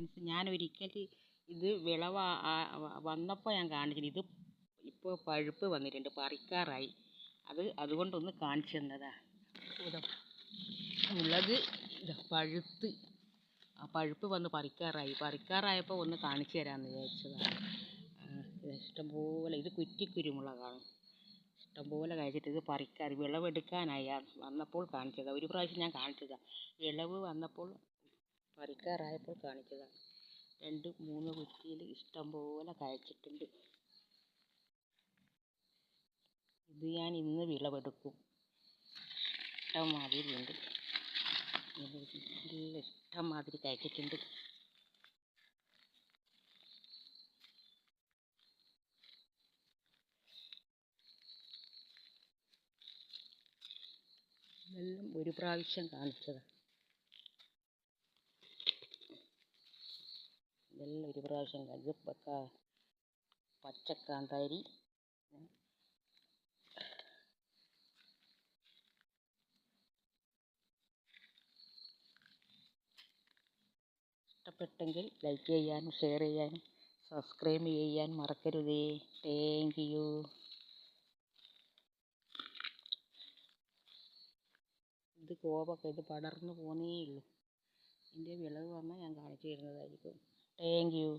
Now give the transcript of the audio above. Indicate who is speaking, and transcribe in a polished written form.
Speaker 1: ഞാനൊരിക്കൽ ഇത് വിളവ് വന്നപ്പോൾ ഞാൻ കാണിച്ചിന്. ഇത് ഇപ്പോൾ പഴുപ്പ് വന്നിട്ടുണ്ട്, പറിക്കാറായി. അതുകൊണ്ടൊന്ന് കാണിച്ചു തന്നതാ. മുളക് പഴുത്ത് പഴുപ്പ് വന്ന് പറിക്കാറായപ്പോൾ ഒന്ന് കാണിച്ചു തരാമെന്ന് വിചാരിച്ചതാണ്. ഇഷ്ടംപോലെ ഇത് കുറ്റിക്കുരുമുളകാണ്. ഇഷ്ടംപോലെ കഴിച്ചിട്ട് ഇത് പറിക്കാറ് വിളവെടുക്കാനായി വന്നപ്പോൾ കാണിച്ചതാണ്. ഒരു പ്രാവശ്യം ഞാൻ കാണിച്ചതാണ്. വിളവ് വന്നപ്പോൾ പറിക്കാറായപ്പോൾ കാണിച്ചതാണ്. 2-3 കുറ്റിയിൽ ഇഷ്ടംപോലെ കഴിച്ചിട്ടുണ്ട്. ഇത് ഞാൻ ഇന്ന് വിളവെടുക്കും. ഇഷ്ടംമാതിരി ഉണ്ട്. ഇഷ്ടംമാതിരി കഴിച്ചിട്ടുണ്ട്. ഇതെല്ലാം ഒരു പ്രാവശ്യം കാണിച്ചതാണ്. ഇതെല്ലാം ഒരു പ്രാവശ്യം കാണിച്ചു. പച്ചക്കാന്താരി, ഇഷ്ടപ്പെട്ടെങ്കിൽ ലൈക്ക് ചെയ്യാനും ഷെയർ ചെയ്യാനും സബ്സ്ക്രൈബ് ചെയ്യാൻ മറക്കരുതേ. Thank you. ഇത് കോവക്ക, ഇത് പടർന്നു പോന്നേ ഉള്ളൂ. ഇതിൻ്റെ വിളവ് വന്നാൽ ഞാൻ കാണിച്ചു തരുന്നതായിരിക്കും. Thank you.